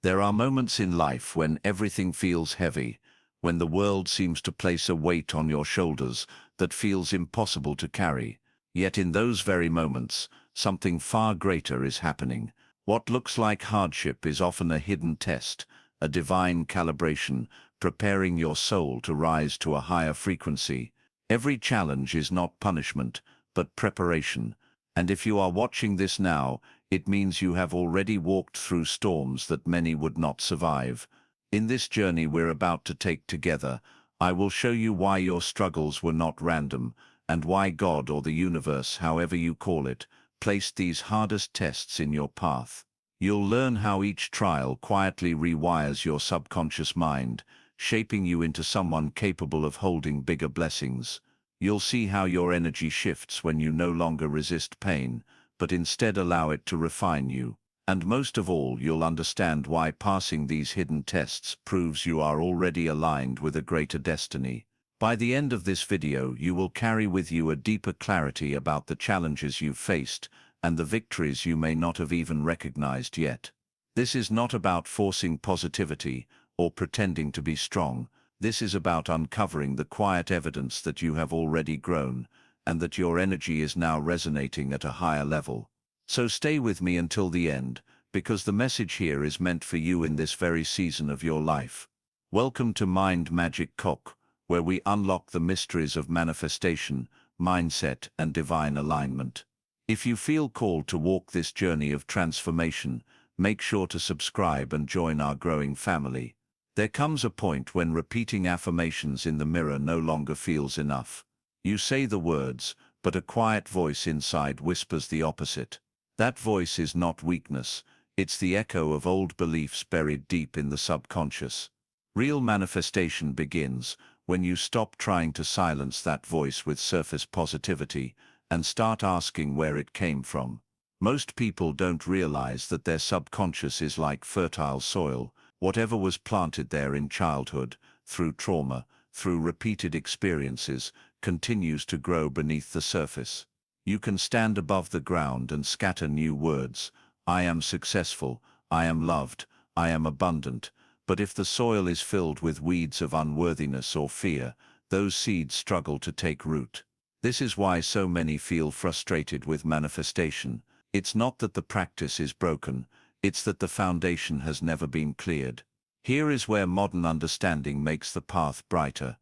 There are moments in life when everything feels heavy, when the world seems to place a weight on your shoulders that feels impossible to carry. Yet in those very moments, something far greater is happening. What looks like hardship is often a hidden test, a divine calibration, preparing your soul to rise to a higher frequency. Every challenge is not punishment, but preparation. And if you are watching this now, it means you have already walked through storms that many would not survive. In this journey we're about to take together, I will show you why your struggles were not random, and why God or the universe, however you call it, placed these hardest tests in your path. You'll learn how each trial quietly rewires your subconscious mind, shaping you into someone capable of holding bigger blessings. You'll see how your energy shifts when you no longer resist pain, but instead allow it to refine you. And most of all, you'll understand why passing these hidden tests proves you are already aligned with a greater destiny. By the end of this video, you will carry with you a deeper clarity about the challenges you've faced and the victories you may not have even recognized yet. This is not about forcing positivity or pretending to be strong. This is about uncovering the quiet evidence that you have already grown, and that your energy is now resonating at a higher level. So stay with me until the end, because the message here is meant for you in this very season of your life. Welcome to Mind Magic Cock, where we unlock the mysteries of manifestation, mindset, and divine alignment. If you feel called to walk this journey of transformation, make sure to subscribe and join our growing family. There comes a point when repeating affirmations in the mirror no longer feels enough. You say the words, but a quiet voice inside whispers the opposite. That voice is not weakness, it's the echo of old beliefs buried deep in the subconscious. Real manifestation begins when you stop trying to silence that voice with surface positivity and start asking where it came from. Most people don't realize that their subconscious is like fertile soil. Whatever was planted there in childhood, through trauma, through repeated experiences, continues to grow beneath the surface. You can stand above the ground and scatter new words. I am successful, I am loved, I am abundant. But if the soil is filled with weeds of unworthiness or fear, those seeds struggle to take root. This is why so many feel frustrated with manifestation. It's not that the practice is broken, it's that the foundation has never been cleared. Here is where modern understanding makes the path brighter.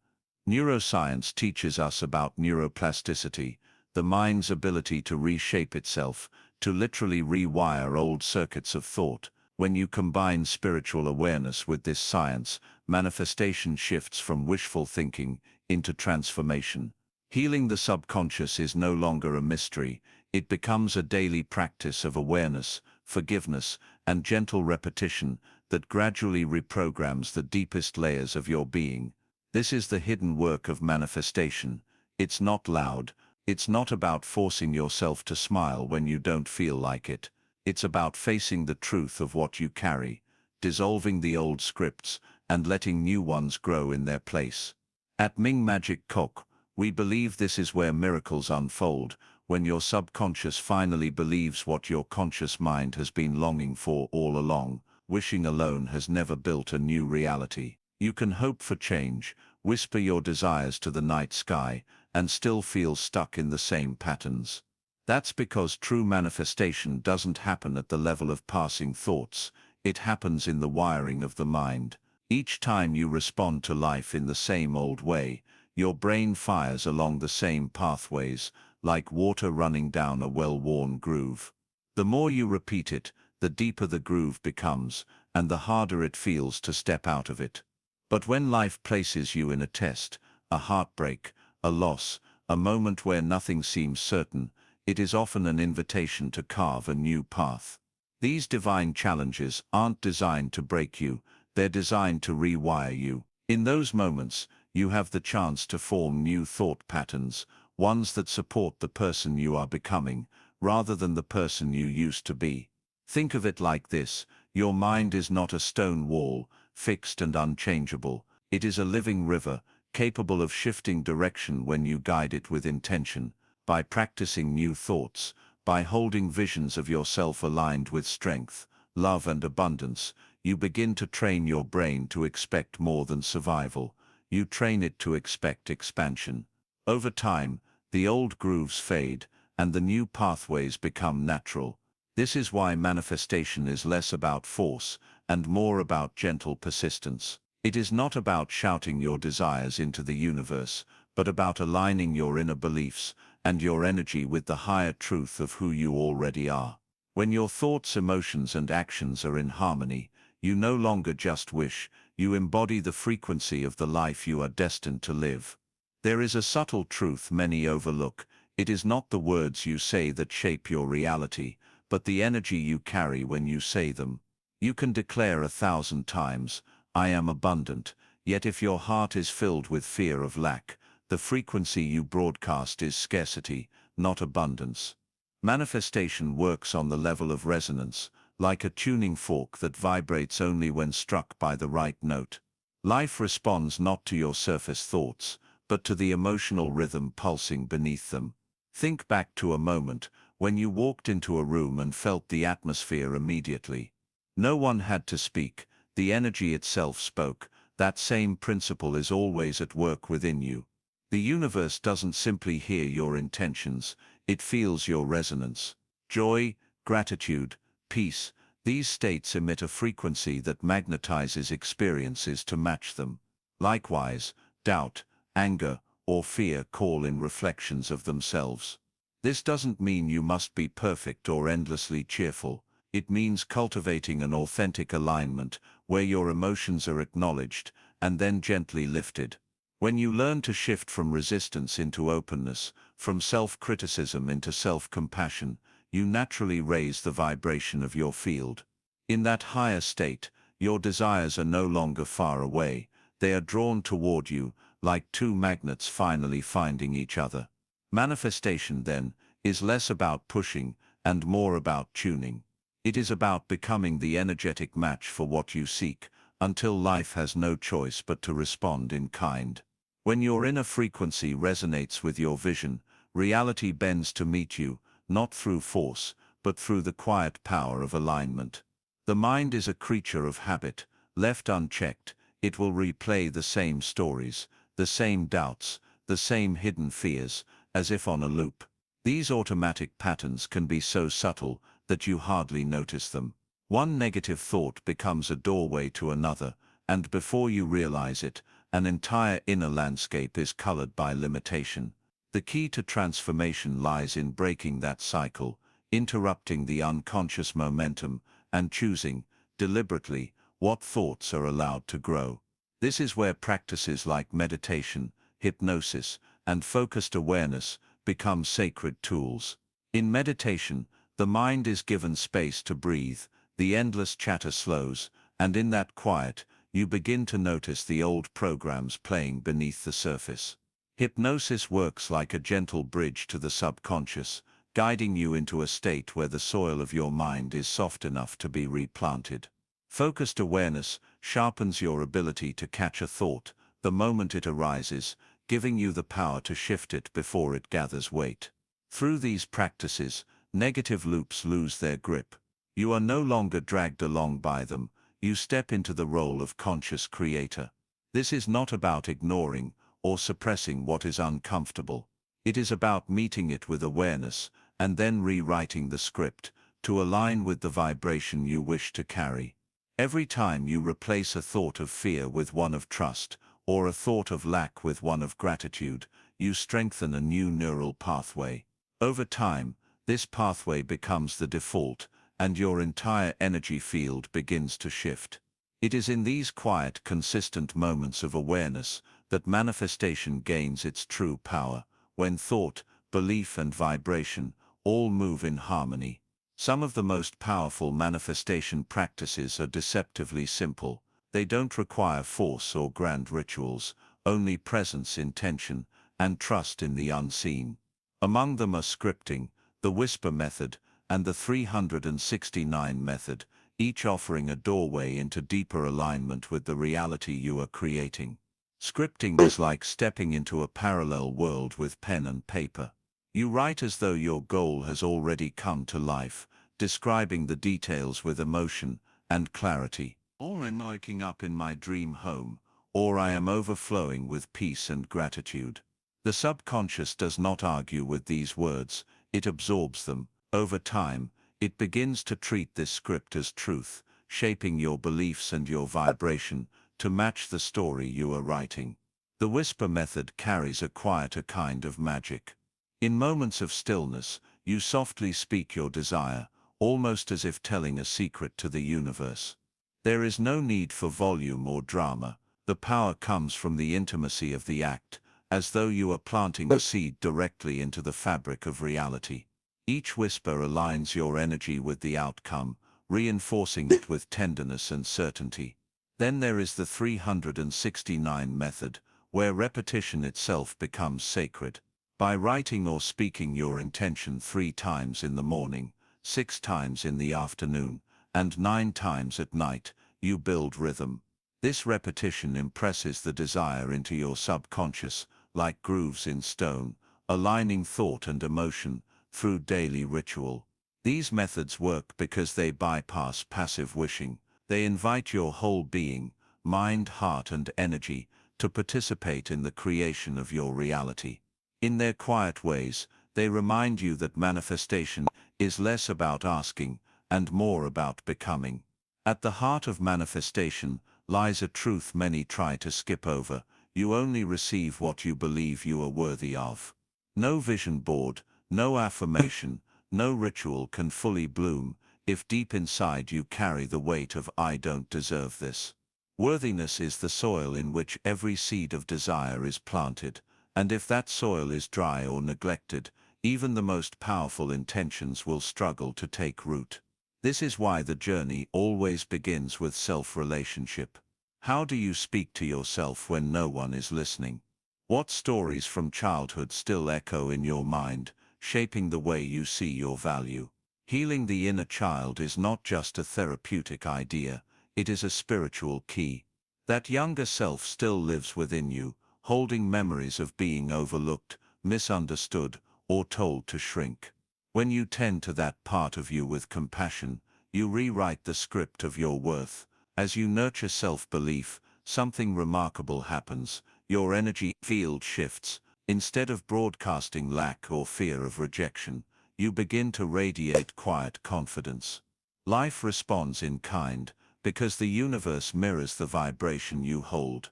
Neuroscience teaches us about neuroplasticity, the mind's ability to reshape itself, to literally rewire old circuits of thought. When you combine spiritual awareness with this science, manifestation shifts from wishful thinking into transformation. Healing the subconscious is no longer a mystery, it becomes a daily practice of awareness, forgiveness, and gentle repetition that gradually reprograms the deepest layers of your being. This is the hidden work of manifestation. It's not loud, it's not about forcing yourself to smile when you don't feel like it. It's about facing the truth of what you carry, dissolving the old scripts, and letting new ones grow in their place. At Ming Magic Cock, we believe this is where miracles unfold, when your subconscious finally believes what your conscious mind has been longing for all along. Wishing alone has never built a new reality. You can hope for change, whisper your desires to the night sky, and still feel stuck in the same patterns. That's because true manifestation doesn't happen at the level of passing thoughts, it happens in the wiring of the mind. Each time you respond to life in the same old way, your brain fires along the same pathways, like water running down a well-worn groove. The more you repeat it, the deeper the groove becomes, and the harder it feels to step out of it. But when life places you in a test, a heartbreak, a loss, a moment where nothing seems certain, it is often an invitation to carve a new path. These divine challenges aren't designed to break you, they're designed to rewire you. In those moments, you have the chance to form new thought patterns, ones that support the person you are becoming, rather than the person you used to be. Think of it like this: your mind is not a stone wall, fixed and unchangeable. It is a living river, capable of shifting direction when you guide it with intention. By practicing new thoughts, by holding visions of yourself aligned with strength, love and abundance, you begin to train your brain to expect more than survival. You train it to expect expansion. Over time, the old grooves fade, and the new pathways become natural. This is why manifestation is less about force and more about gentle persistence. It is not about shouting your desires into the universe, but about aligning your inner beliefs and your energy with the higher truth of who you already are. When your thoughts, emotions, and actions are in harmony, you no longer just wish, you embody the frequency of the life you are destined to live. There is a subtle truth many overlook. It is not the words you say that shape your reality, but the energy you carry when you say them. You can declare 1,000 times, "I am abundant," yet if your heart is filled with fear of lack, the frequency you broadcast is scarcity, not abundance. Manifestation works on the level of resonance, like a tuning fork that vibrates only when struck by the right note. Life responds not to your surface thoughts, but to the emotional rhythm pulsing beneath them. Think back to a moment when you walked into a room and felt the atmosphere immediately. No one had to speak, the energy itself spoke. That same principle is always at work within you. The universe doesn't simply hear your intentions, it feels your resonance. Joy, gratitude, peace, these states emit a frequency that magnetizes experiences to match them. Likewise, doubt, anger, or fear call in reflections of themselves. This doesn't mean you must be perfect or endlessly cheerful. It means cultivating an authentic alignment where your emotions are acknowledged and then gently lifted. When you learn to shift from resistance into openness, from self-criticism into self-compassion, you naturally raise the vibration of your field. In that higher state, your desires are no longer far away, they are drawn toward you, like two magnets finally finding each other. Manifestation, then, is less about pushing and more about tuning. It is about becoming the energetic match for what you seek, until life has no choice but to respond in kind. When your inner frequency resonates with your vision, reality bends to meet you, not through force, but through the quiet power of alignment. The mind is a creature of habit. Left unchecked, it will replay the same stories, the same doubts, the same hidden fears, as if on a loop. These automatic patterns can be so subtle that you hardly notice them. One negative thought becomes a doorway to another, and before you realize it, an entire inner landscape is colored by limitation. The key to transformation lies in breaking that cycle, interrupting the unconscious momentum, and choosing, deliberately, what thoughts are allowed to grow. This is where practices like meditation, hypnosis, and focused awareness become sacred tools. In meditation, the mind is given space to breathe, the endless chatter slows, and in that quiet, you begin to notice the old programs playing beneath the surface. Hypnosis works like a gentle bridge to the subconscious, guiding you into a state where the soil of your mind is soft enough to be replanted. Focused awareness sharpens your ability to catch a thought the moment it arises, giving you the power to shift it before it gathers weight. Through these practices, negative loops lose their grip. You are no longer dragged along by them, you step into the role of conscious creator. This is not about ignoring or suppressing what is uncomfortable. It is about meeting it with awareness and then rewriting the script to align with the vibration you wish to carry. Every time you replace a thought of fear with one of trust, or a thought of lack with one of gratitude, you strengthen a new neural pathway. Over time, this pathway becomes the default, and your entire energy field begins to shift. It is in these quiet, consistent moments of awareness that manifestation gains its true power, when thought, belief, and vibration all move in harmony. Some of the most powerful manifestation practices are deceptively simple. They don't require force or grand rituals, only presence, intention, and trust in the unseen. Among them are scripting, the whisper method, and the 369 method, each offering a doorway into deeper alignment with the reality you are creating. Scripting is like stepping into a parallel world with pen and paper. You write as though your goal has already come to life, describing the details with emotion and clarity. or I'm waking up in my dream home, or I am overflowing with peace and gratitude. The subconscious does not argue with these words, it absorbs them. Over time, it begins to treat this script as truth, shaping your beliefs and your vibration to match the story you are writing. The whisper method carries a quieter kind of magic. In moments of stillness, you softly speak your desire, almost as if telling a secret to the universe. There is no need for volume or drama. The power comes from the intimacy of the act, as though you are planting a seed directly into the fabric of reality. Each whisper aligns your energy with the outcome, reinforcing it with tenderness and certainty. Then there is the 369 method, where repetition itself becomes sacred. By writing or speaking your intention 3 times in the morning, 6 times in the afternoon, and 9 times at night, you build rhythm. This repetition impresses the desire into your subconscious, like grooves in stone, aligning thought and emotion through daily ritual. These methods work because they bypass passive wishing. They invite your whole being, mind, heart, and energy to participate in the creation of your reality. In their quiet ways, they remind you that manifestation is less about asking and more about becoming. At the heart of manifestation lies a truth many try to skip over: you only receive what you believe you are worthy of. No vision board, no affirmation, no ritual can fully bloom if deep inside you carry the weight of "I don't deserve this." Worthiness is the soil in which every seed of desire is planted, and if that soil is dry or neglected, even the most powerful intentions will struggle to take root. This is why the journey always begins with self-relationship. How do you speak to yourself when no one is listening? What stories from childhood still echo in your mind, shaping the way you see your value? Healing the inner child is not just a therapeutic idea, it is a spiritual key. That younger self still lives within you, holding memories of being overlooked, misunderstood, or told to shrink. When you tend to that part of you with compassion, you rewrite the script of your worth. As you nurture self-belief, something remarkable happens. Your energy field shifts. Instead of broadcasting lack or fear of rejection, you begin to radiate quiet confidence. Life responds in kind, because the universe mirrors the vibration you hold.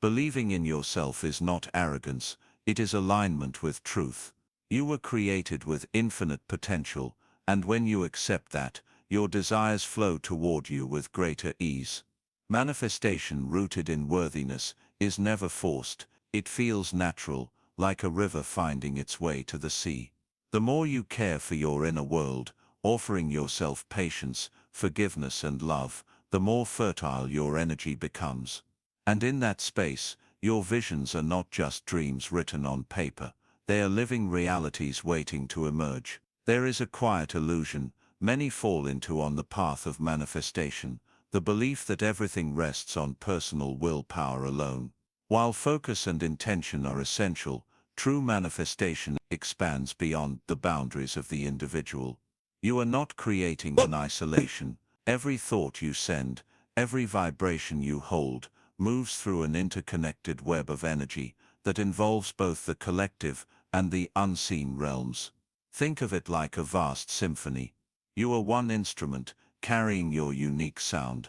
Believing in yourself is not arrogance, it is alignment with truth. You were created with infinite potential, and when you accept that, your desires flow toward you with greater ease. Manifestation rooted in worthiness is never forced, it feels natural, like a river finding its way to the sea. The more you care for your inner world, offering yourself patience, forgiveness, and love, the more fertile your energy becomes. And in that space, your visions are not just dreams written on paper, they are living realities waiting to emerge. There is a quiet illusion many fall into on the path of manifestation, the belief that everything rests on personal willpower alone. While focus and intention are essential, true manifestation expands beyond the boundaries of the individual. You are not creating in isolation. Every thought you send, every vibration you hold, moves through an interconnected web of energy that involves both the collective and the unseen realms. Think of it like a vast symphony. You are one instrument, carrying your unique sound.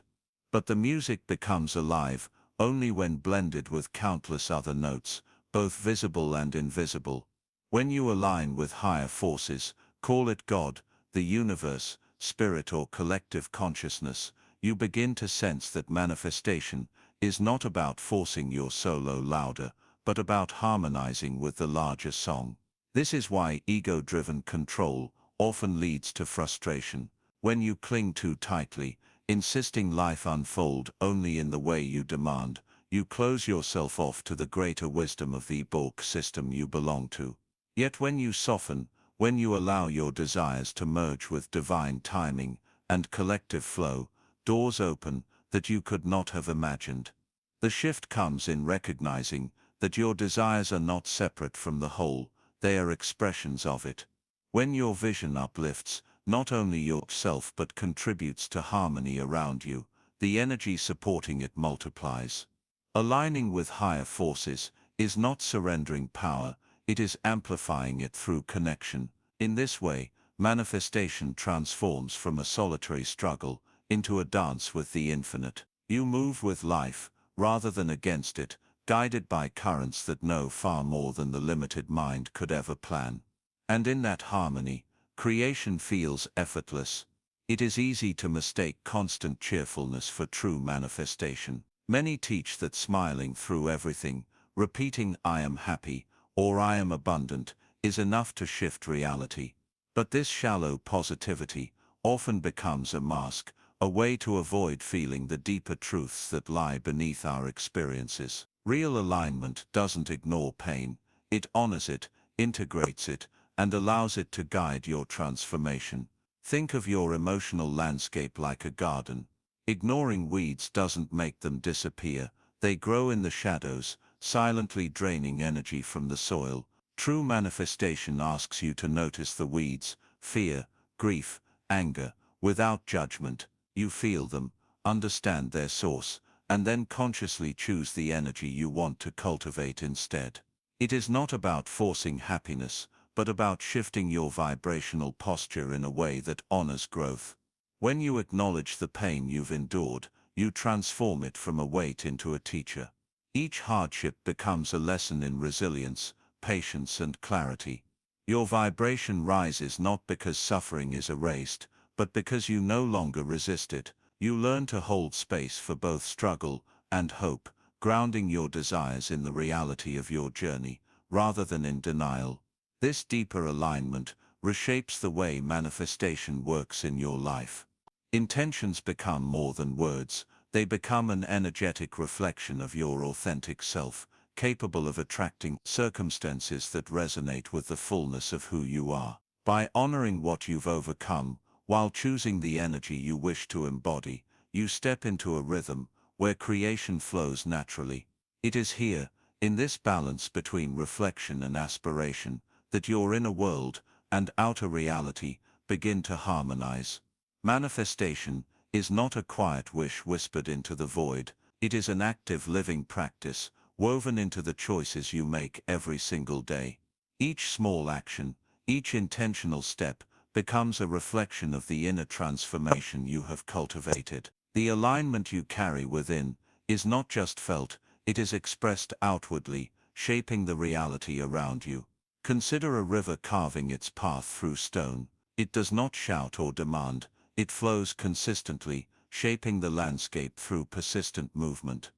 But the music becomes alive only when blended with countless other notes, both visible and invisible. When you align with higher forces, call it God, the universe, spirit, or collective consciousness, you begin to sense that manifestation is not about forcing your solo louder, but about harmonizing with the larger song. This is why ego-driven control often leads to frustration. When you cling too tightly, insisting life unfold only in the way you demand, you close yourself off to the greater wisdom of the bulk system you belong to. Yet when you soften, when you allow your desires to merge with divine timing and collective flow, doors open that you could not have imagined. The shift comes in recognizing that your desires are not separate from the whole, they are expressions of it. When your vision uplifts not only yourself but contributes to harmony around you, the energy supporting it multiplies. Aligning with higher forces is not surrendering power, it is amplifying it through connection. In this way, manifestation transforms from a solitary struggle into a dance with the infinite. You move with life, rather than against it, guided by currents that know far more than the limited mind could ever plan. And in that harmony, creation feels effortless. It is easy to mistake constant cheerfulness for true manifestation. Many teach that smiling through everything, repeating "I am happy" or "I am abundant" is enough to shift reality. But this shallow positivity often becomes a mask, a way to avoid feeling the deeper truths that lie beneath our experiences. Real alignment doesn't ignore pain, it honors it, integrates it, and allows it to guide your transformation. Think of your emotional landscape like a garden. Ignoring weeds doesn't make them disappear, they grow in the shadows, silently draining energy from the soil. True manifestation asks you to notice the weeds, fear, grief, anger, without judgment. You feel them, understand their source, and then consciously choose the energy you want to cultivate instead. It is not about forcing happiness, but about shifting your vibrational posture in a way that honors growth. When you acknowledge the pain you've endured, you transform it from a weight into a teacher. Each hardship becomes a lesson in resilience, patience, and clarity. Your vibration rises not because suffering is erased, but because you no longer resist it. You learn to hold space for both struggle and hope, grounding your desires in the reality of your journey, rather than in denial. This deeper alignment reshapes the way manifestation works in your life. Intentions become more than words, they become an energetic reflection of your authentic self, capable of attracting circumstances that resonate with the fullness of who you are. By honoring what you've overcome, while choosing the energy you wish to embody, you step into a rhythm where creation flows naturally. It is here, in this balance between reflection and aspiration, that your inner world and outer reality begin to harmonize. Manifestation is not a quiet wish whispered into the void, it is an active living practice, woven into the choices you make every single day. Each small action, each intentional step, becomes a reflection of the inner transformation you have cultivated. The alignment you carry within is not just felt, it is expressed outwardly, shaping the reality around you. Consider a river carving its path through stone. It does not shout or demand, it flows consistently, shaping the landscape through persistent movement.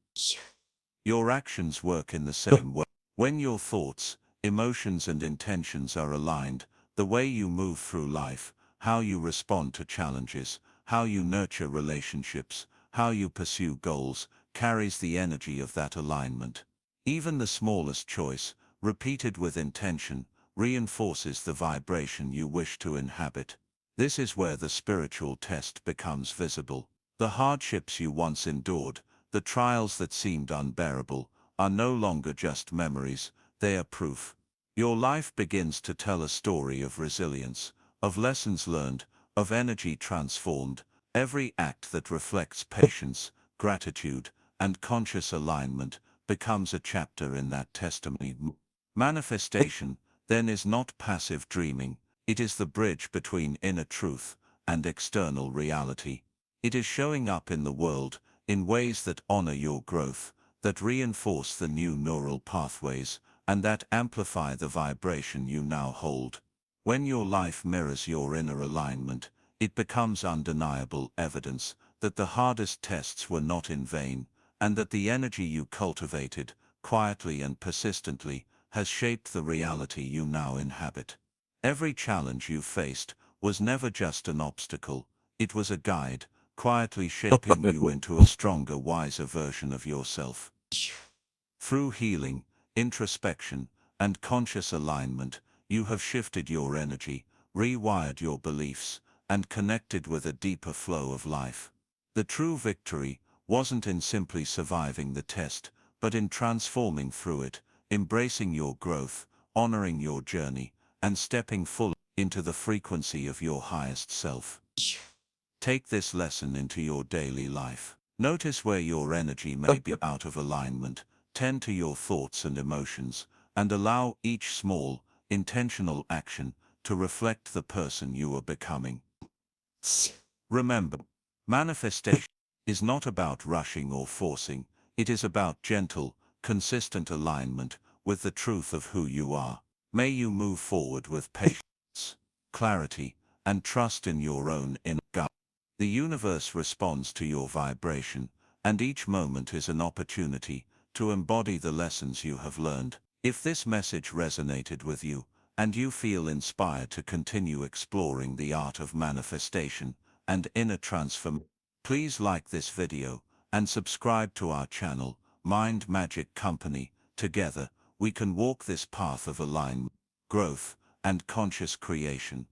Your actions work in the same way. When your thoughts, emotions, and intentions are aligned, the way you move through life, how you respond to challenges, how you nurture relationships, how you pursue goals, carries the energy of that alignment. Even the smallest choice, repeated with intention, reinforces the vibration you wish to inhabit. This is where the spiritual test becomes visible. The hardships you once endured, the trials that seemed unbearable, are no longer just memories, they are proof. Your life begins to tell a story of resilience, of lessons learned, of energy transformed. Every act that reflects patience, gratitude, and conscious alignment becomes a chapter in that testimony. Manifestation, then, is not passive dreaming, it is the bridge between inner truth and external reality. It is showing up in the world in ways that honor your growth, that reinforce the new neural pathways, and that amplify the vibration you now hold. When your life mirrors your inner alignment, it becomes undeniable evidence that the hardest tests were not in vain, and that the energy you cultivated, quietly and persistently, has shaped the reality you now inhabit. Every challenge you faced was never just an obstacle, it was a guide, quietly shaping you into a stronger, wiser version of yourself. Through healing, introspection, and conscious alignment, you have shifted your energy, rewired your beliefs, and connected with a deeper flow of life. The true victory wasn't in simply surviving the test, but in transforming through it, embracing your growth, honoring your journey, and stepping fully into the frequency of your highest self. Take this lesson into your daily life. Notice where your energy may be out of alignment, tend to your thoughts and emotions, and allow each small, intentional action to reflect the person you are becoming. Remember, manifestation is not about rushing or forcing, it is about gentle, consistent alignment with the truth of who you are. May you move forward with patience, clarity, and trust in your own inner guidance. The universe responds to your vibration, and each moment is an opportunity to embody the lessons you have learned. If this message resonated with you, and you feel inspired to continue exploring the art of manifestation and inner transformation, please like this video and subscribe to our channel, Mind Magic Company. Together, we can walk this path of alignment, growth, and conscious creation.